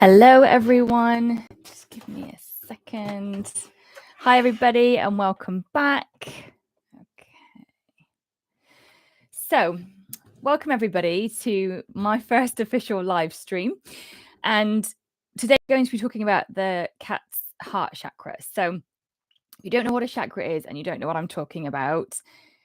Hello, everyone. Just give me a second. Hi, everybody, and welcome back. Okay. So, welcome, everybody, to my first official live stream. And today, we're going to be talking about the cat's heart chakra. So, if you don't know what a chakra is and you don't know what I'm talking about,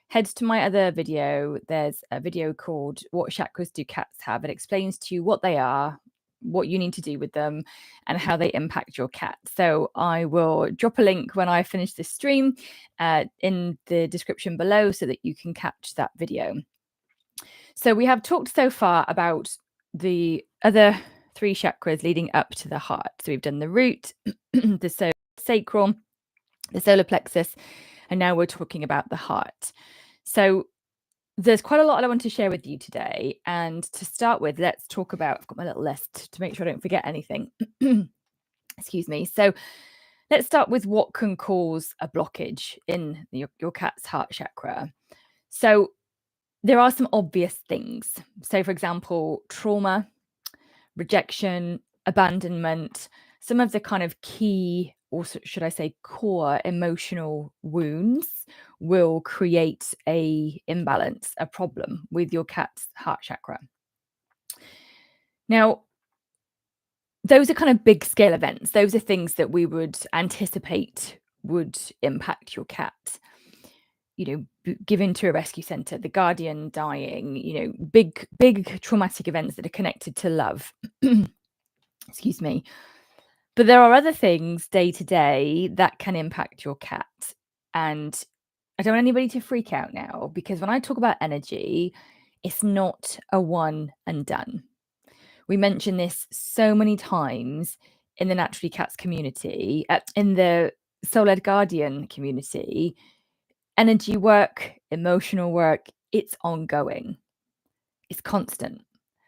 head to my other video. There's a video called What Chakras Do Cats Have? It explains to you what they are, what you need to do with them, and how they impact your cat. So I will drop a link when I finish this stream in the description below so that you can catch that video. So we have talked so far about the other 3 chakras leading up to the heart. So we've done the root, the sacral, the solar plexus, and now we're talking about the heart. So there's quite a lot I want to share with you today. And to start with, let's talk about, I've got my little list to make sure I don't forget anything. Excuse me. So let's start with what can cause a blockage in your cat's heart chakra. So there are some obvious things. So, for example, trauma, rejection, abandonment, some of the kind of key, or should I say core emotional wounds will create a imbalance, a problem with your cat's heart chakra. Now, those are kind of big scale events. Those are things that we would anticipate would impact your cat. You know, given to a rescue center, the guardian dying, you know, big traumatic events that are connected to love. Excuse me. But there are other things day to day that can impact your cat. And I don't want anybody to freak out now, because when I talk about energy, it's not a one and done. We mention this so many times in the Naturally Cats community, in the Soul-Led Guardian community. Energy work, emotional work, it's ongoing. It's constant,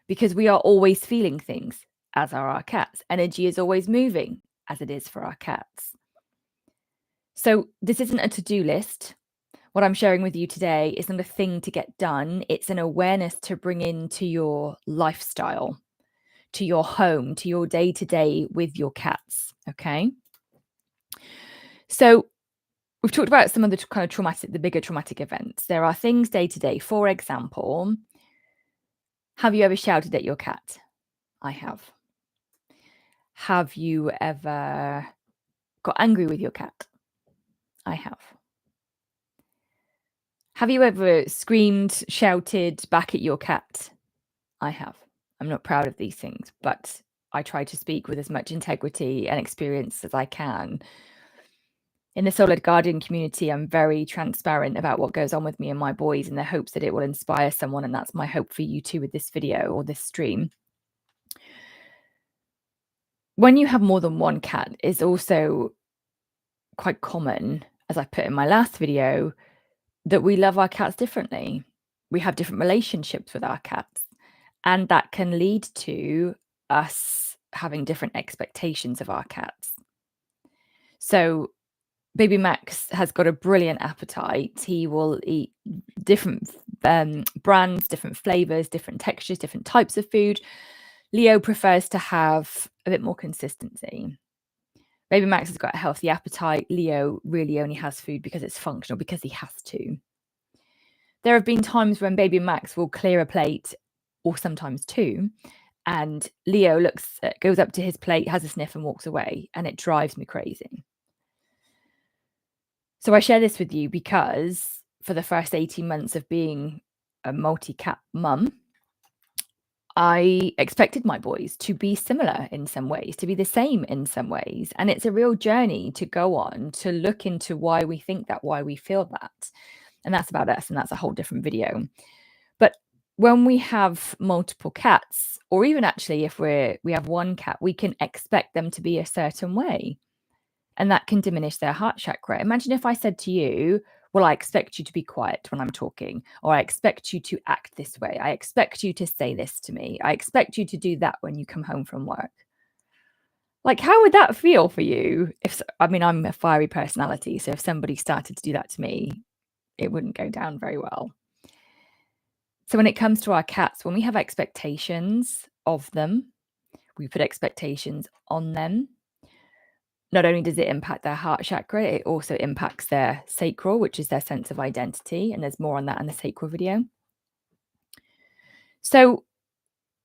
because we are always feeling things, as are our cats. Energy is always moving, as it is for our cats. So this isn't a to-do list. What I'm sharing with you today isn't a thing to get done. It's an awareness to bring into your lifestyle, to your home, to your day-to-day with your cats, okay? So we've talked about some of the kind of the bigger traumatic events. There are things day-to-day. For example, have you ever shouted at your cat? I have. Have you ever got angry with your cat? I have. Have you ever screamed, shouted back at your cat? I have. I'm not proud of these things, but I try to speak with as much integrity and experience as I can. In the Soul-Led Guardian community, I'm very transparent about what goes on with me and my boys in the hopes that it will inspire someone, and that's my hope for you too with this video or this stream. When you have more than one cat, it's also quite common, as I put in my last video, that we love our cats differently. We have different relationships with our cats, and that can lead to us having different expectations of our cats. So Baby Max has got a brilliant appetite. He will eat different brands, different flavors, different textures, different types of food. Leo prefers to have a bit more consistency. Baby Max has got a healthy appetite. Leo really only has food because it's functional, because he has to. There have been times when Baby Max will clear a plate, or sometimes 2, and Leo goes up to his plate, has a sniff and walks away, and it drives me crazy. So I share this with you because for the first 18 months of being a multi-cat mum, I expected my boys to be similar in some ways, to be the same in some ways. And it's a real journey to go on to look into why we think that, why we feel that. And that's about us, and that's a whole different video. But when we have multiple cats, or even actually if we have one cat, we can expect them to be a certain way. And that can diminish their heart chakra. Imagine if I said to you, well, I expect you to be quiet when I'm talking, or I expect you to act this way. I expect you to say this to me. I expect you to do that when you come home from work. Like, how would that feel for you? I mean, I'm a fiery personality, so if somebody started to do that to me, it wouldn't go down very well. So when it comes to our cats, when we have expectations of them, We put expectations on them. Not only does it impact their heart chakra, it also impacts their sacral, which is their sense of identity. And there's more on that in the sacral video. So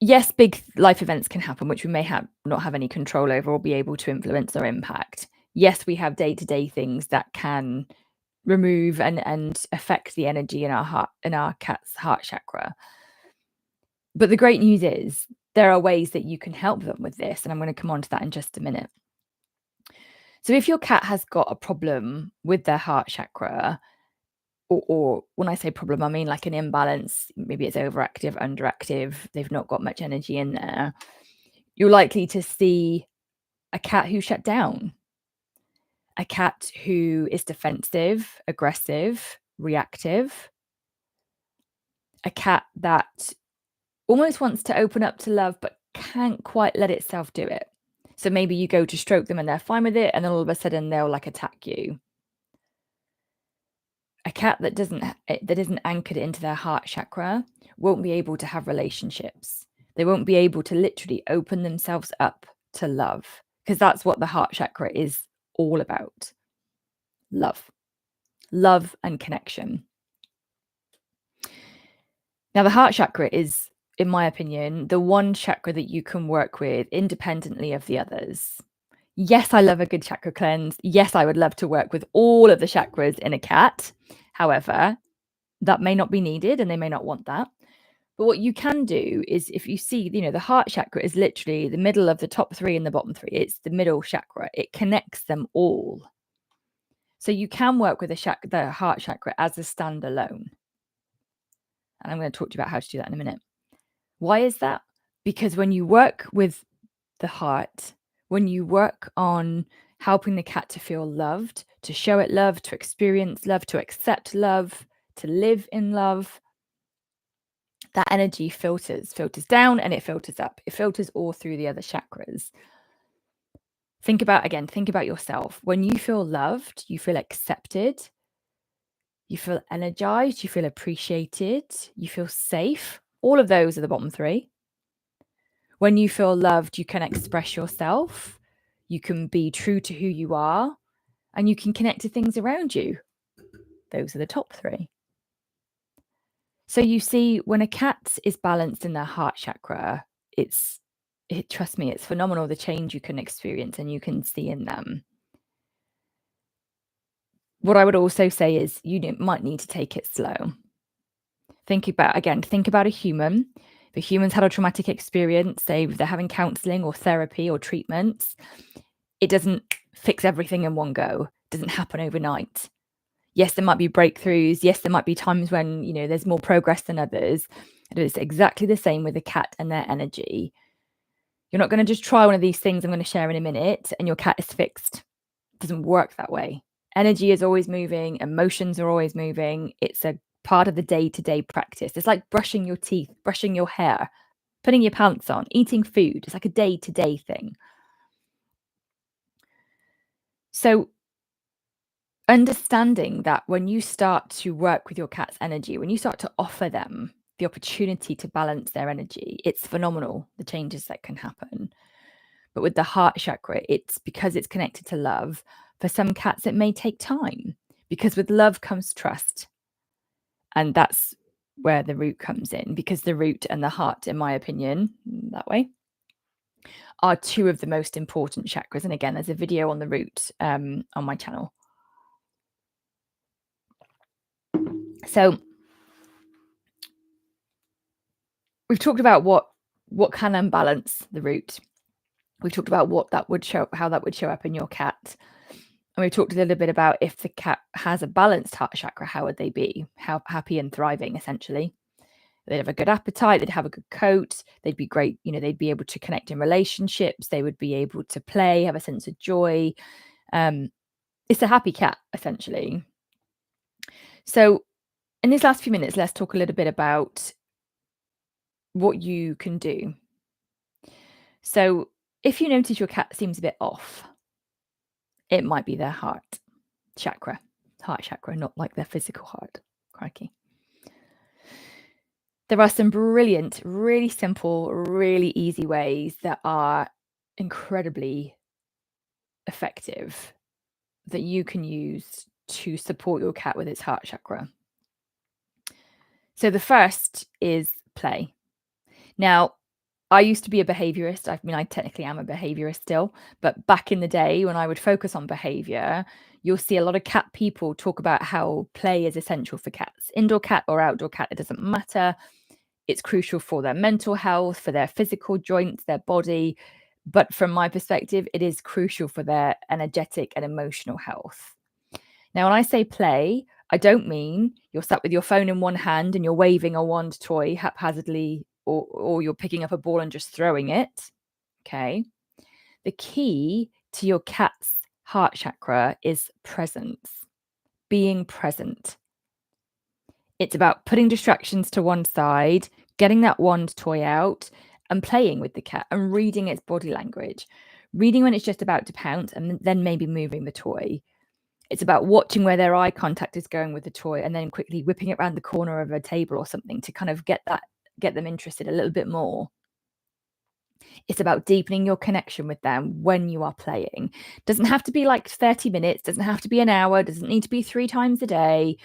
yes, big life events can happen, which we may not have any control over or be able to influence or impact. Yes, we have day-to-day things that can remove and affect the energy in our heart, in our cat's heart chakra. But the great news is there are ways that you can help them with this, and I'm going to come on to that in just a minute. So if your cat has got a problem with their heart chakra, or when I say problem, I mean like an imbalance, maybe it's overactive, underactive, they've not got much energy in there, you're likely to see a cat who shut down, a cat who is defensive, aggressive, reactive, a cat that almost wants to open up to love but can't quite let itself do it. So maybe you go to stroke them and they're fine with it, and then all of a sudden they'll like attack you. A cat that isn't anchored into their heart chakra won't be able to have relationships. They won't be able to literally open themselves up to love, because that's what the heart chakra is all about. Love and connection. Now, the heart chakra is, in my opinion, the one chakra that you can work with independently of the others. Yes, I love a good chakra cleanse. Yes, I would love to work with all of the chakras in a cat. However, that may not be needed and they may not want that. But what you can do is, if you see, the heart chakra is literally the middle of the top 3 and the bottom 3. It's the middle chakra. It connects them all. So you can work with the heart chakra as a standalone. And I'm going to talk to you about how to do that in a minute. Why is that? Because when you work with the heart, when you work on helping the cat to feel loved, to show it love, to experience love, to accept love, to live in love, that energy filters down and it filters up. It filters all through the other chakras. Think about yourself. When you feel loved, you feel accepted, you feel energized, you feel appreciated, you feel safe. All of those are the bottom 3. When you feel loved, you can express yourself, you can be true to who you are, and you can connect to things around you. Those are the top 3. So you see, when a cat is balanced in their heart chakra, trust me, it's phenomenal the change you can experience and you can see in them. What I would also say is you might need to take it slow. Think about a human. If a human's had a traumatic experience, say they're having counseling or therapy or treatments, it doesn't fix everything in one go. It doesn't happen overnight. Yes, there might be breakthroughs. Yes, there might be times when, there's more progress than others. And it's exactly the same with the cat and their energy. You're not going to just try one of these things I'm going to share in a minute and your cat is fixed. It doesn't work that way. Energy is always moving. Emotions are always moving. It's a part of the day-to-day practice. It's like brushing your teeth, brushing your hair, putting your pants on, eating food. It's like a day-to-day thing. So understanding that when you start to work with your cat's energy, when you start to offer them the opportunity to balance their energy, it's phenomenal, the changes that can happen. But with the heart chakra, it's because it's connected to love. For some cats, it may take time, because with love comes trust. And that's where the root comes in, because the root and the heart, in my opinion, that way, are 2 of the most important chakras. And again, there's a video on the root on my channel. So we've talked about what can unbalance the root. We've talked about how that would show up in your cat. And we've talked a little bit about if the cat has a balanced heart chakra, how would they be? How happy and thriving, essentially. They'd have a good appetite, they'd have a good coat, they'd be great, they'd be able to connect in relationships, they would be able to play, have a sense of joy. It's a happy cat, essentially. So in these last few minutes, let's talk a little bit about what you can do. So if you notice your cat seems a bit off, it might be their heart chakra, not like their physical heart. Crikey. There are some brilliant, really simple, really easy ways that are incredibly effective that you can use to support your cat with its heart chakra. So the first is play. Now, I used to be a behaviourist. I mean, I technically am a behaviourist still, but back in the day when I would focus on behaviour, you'll see a lot of cat people talk about how play is essential for cats. Indoor cat or outdoor cat, it doesn't matter. It's crucial for their mental health, for their physical joints, their body. But from my perspective, it is crucial for their energetic and emotional health. Now, when I say play, I don't mean you're sat with your phone in one hand and you're waving a wand toy haphazardly, or you're picking up a ball and just throwing it. Okay. The key to your cat's heart chakra is presence, being present. It's about putting distractions to one side, getting that wand toy out and playing with the cat and reading its body language. Reading when it's just about to pounce and then maybe moving the toy. It's about watching where their eye contact is going with the toy and then quickly whipping it around the corner of a table or something to kind of get them interested a little bit more. It's about deepening your connection with them when you are playing. Doesn't have to be like 30 minutes, doesn't have to be an hour, doesn't need to be 3 times a day.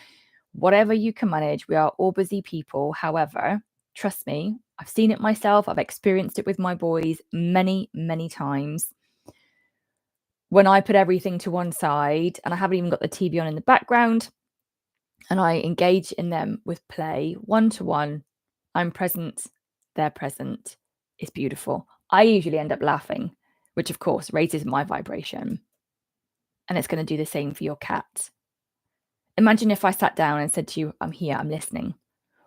Whatever you can manage. We are all busy people. However, trust me, I've seen it myself. I've experienced it with my boys many, many times. When I put everything to one side and I haven't even got the TV on in the background and I engage in them with play, one-to-one, I'm present, they're present. It's beautiful. I usually end up laughing, which of course raises my vibration. And it's going to do the same for your cat. Imagine if I sat down and said to you, I'm here, I'm listening.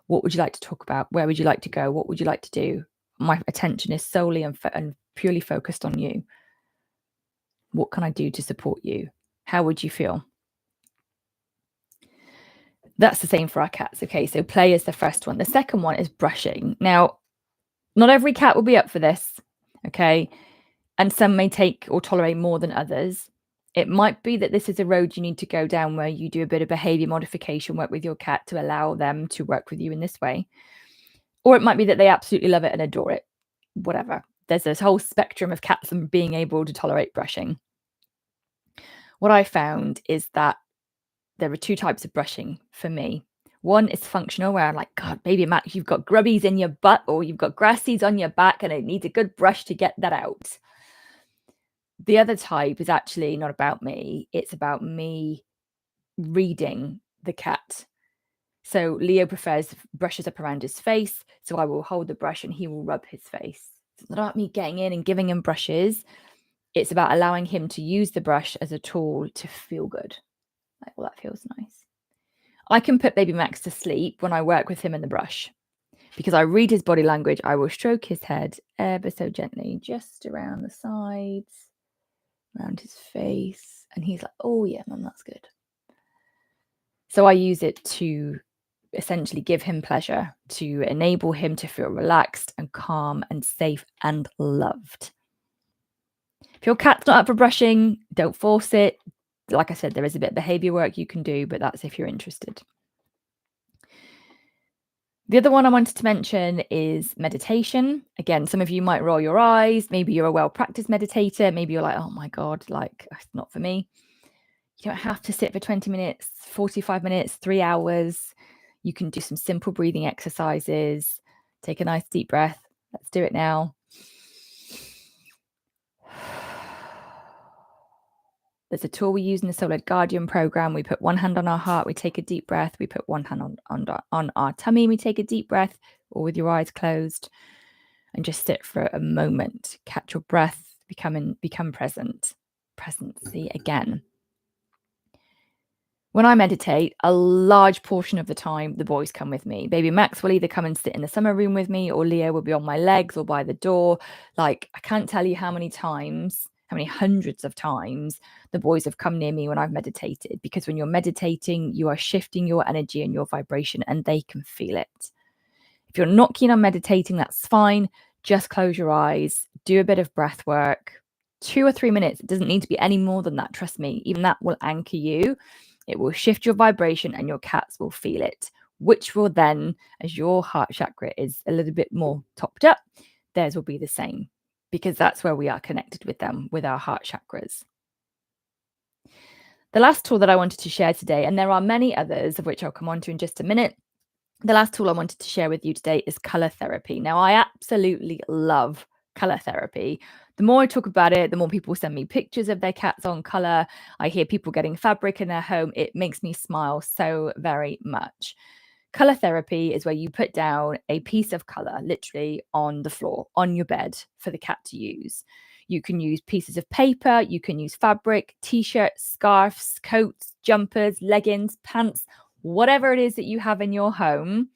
What would you like to talk about? Where would you like to go? What would you like to do? My attention is solely and purely focused on you. What can I do to support you? How would you feel? That's the same for our cats. Okay, so play is the first one. The second one is brushing. Now, not every cat will be up for this, okay? And some may take or tolerate more than others. It might be that this is a road you need to go down where you do a bit of behavior modification work with your cat to allow them to work with you in this way. Or it might be that they absolutely love it and adore it. Whatever. There's this whole spectrum of cats and being able to tolerate brushing. What I found is that there are 2 types of brushing for me. One is functional, where I'm like, God, baby Max, you've got grubbies in your butt or you've got grass seeds on your back and it needs a good brush to get that out. The other type is actually not about me. It's about me reading the cat. So Leo prefers brushes up around his face. So I will hold the brush and he will rub his face. It's not about me getting in and giving him brushes. It's about allowing him to use the brush as a tool to feel good. Like, well, that feels nice. I can put baby Max to sleep when I work with him in the brush because I read his body language. I will stroke his head ever so gently, just around the sides, around his face. And he's like, oh yeah, Mum, that's good. So I use it to essentially give him pleasure, to enable him to feel relaxed and calm and safe and loved. If your cat's not up for brushing, don't force it. Like I said, there is a bit of behavior work you can do, but that's if you're interested. The other one I wanted to mention is meditation. Again, some of you might roll your eyes. Maybe you're a well-practiced meditator. Maybe you're like, oh my God, like, it's not for me. You don't have to sit for 20 minutes, 45 minutes, 3 hours. You can do some simple breathing exercises. Take a nice deep breath. Let's do it now. There's a tool we use in the Solar Guardian program. We put one hand on our heart, we take a deep breath. We put one hand on our tummy, we take a deep breath, or with your eyes closed, and just sit for a moment. Catch your breath, become present. Presency again. When I meditate, a large portion of the time, the boys come with me. Baby Max will either come and sit in the summer room with me, or Leo will be on my legs or by the door. Like, I can't tell you how many hundreds of times the boys have come near me when I've meditated, because when you're meditating, you are shifting your energy and your vibration, and they can feel it. If you're not keen on meditating, that's fine. Just close your eyes, do a bit of breath work, 2 or 3 minutes. It doesn't need to be any more than that. Trust me, even that will anchor you. It will shift your vibration and your cats will feel it. which will then, as your heart chakra is a little bit more topped up, theirs will be the same, because that's where we are connected with them, with our heart chakras. The last tool that I wanted to share today, and there are many others of which I'll come on to in just a minute, the last tool I wanted to share with you today is color therapy. Now, I absolutely love color therapy. The more I talk about it, the more people send me pictures of their cats on color. I hear people getting fabric in their home. It makes me smile so very much. Color therapy is where you put down a piece of color literally on the floor, on your bed for the cat to use. You can use pieces of paper, you can use fabric, t-shirts, scarves, coats, jumpers, leggings, pants, whatever it is that you have in your home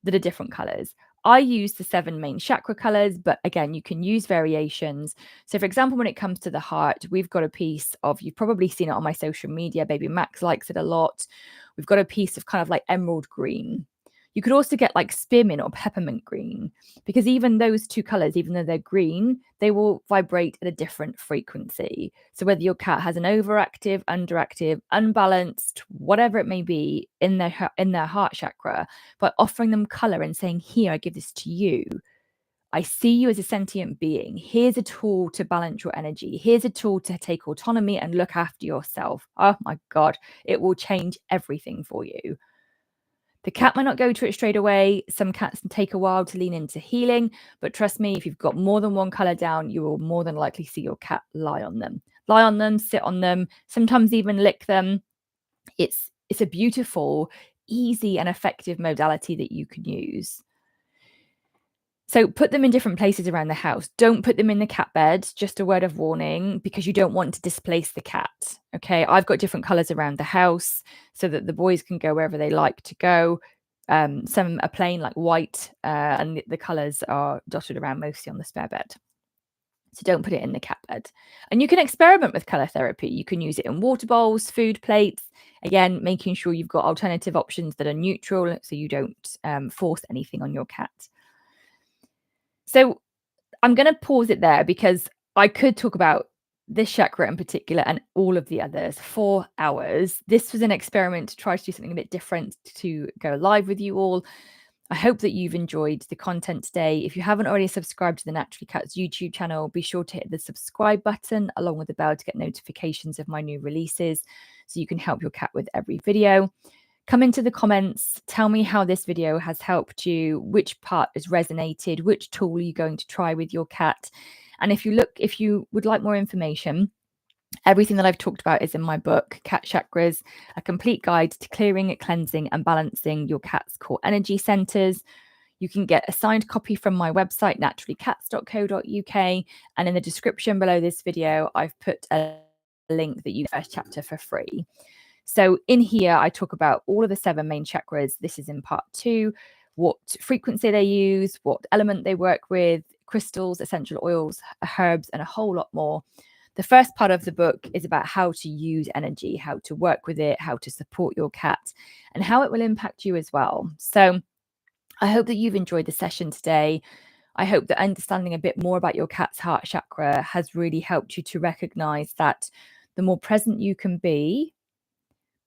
that are different colors. I use the 7 main chakra colors, but again, you can use variations. So, for example, when it comes to the heart, we've got a piece of, you've probably seen it on my social media, Baby Max likes it a lot. We've got a piece of kind of like emerald green. You could also get like spearmint or peppermint green, because even those two colors, even though they're green, they will vibrate at a different frequency. So whether your cat has an overactive, underactive, unbalanced, whatever it may be in their heart chakra, by offering them color and saying, here, I give this to you. I see you as a sentient being. Here's a tool to balance your energy. Here's a tool to take autonomy and look after yourself. Oh my God, it will change everything for you. The cat might not go to it straight away. Some cats can take a while to lean into healing, but trust me, if you've got more than one color down, you will more than likely see your cat lie on them, sit on them, sometimes even lick them. It's a beautiful, easy, and effective modality that you can use. So put them in different places around the house. Don't put them in the cat bed, just a word of warning, because you don't want to displace the cat. Okay, I've got different colors around the house so that the boys can go wherever they like to go. Some are plain like white, and the colors are dotted around mostly on the spare bed. So don't put it in the cat bed. And you can experiment with color therapy. You can use it in water bowls, food plates. Again, making sure you've got alternative options that are neutral so you don't force anything on your cat. So I'm going to pause it there, because I could talk about this chakra in particular and all of the others for hours. This was an experiment to try to do something a bit different to go live with you all. I hope that you've enjoyed the content today. If you haven't already subscribed to the Naturally Cats YouTube channel, be sure to hit the subscribe button along with the bell to get notifications of my new releases so you can help your cat with every video. Come into the comments, tell me how this video has helped you, which part has resonated, which tool are you going to try with your cat. And if you would like more information, everything that I've talked about is in my book, Cat Chakras, a complete guide to clearing, cleansing, and balancing your cat's core energy centers. You can get a signed copy from my website, naturallycats.co.uk. And in the description below this video, I've put a link that you get the first chapter for free. So in here, I talk about all of the 7 main chakras. This is in part 2, what frequency they use, what element they work with, crystals, essential oils, herbs, and a whole lot more. The first part of the book is about how to use energy, how to work with it, how to support your cat, and how it will impact you as well. So I hope that you've enjoyed the session today. I hope that understanding a bit more about your cat's heart chakra has really helped you to recognize that the more present you can be,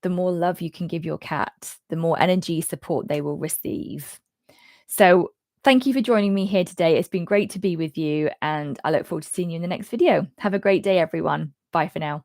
the more love you can give your cat, the more energy support they will receive. So thank you for joining me here today. It's been great to be with you, and I look forward to seeing you in the next video. Have a great day, everyone. Bye for now.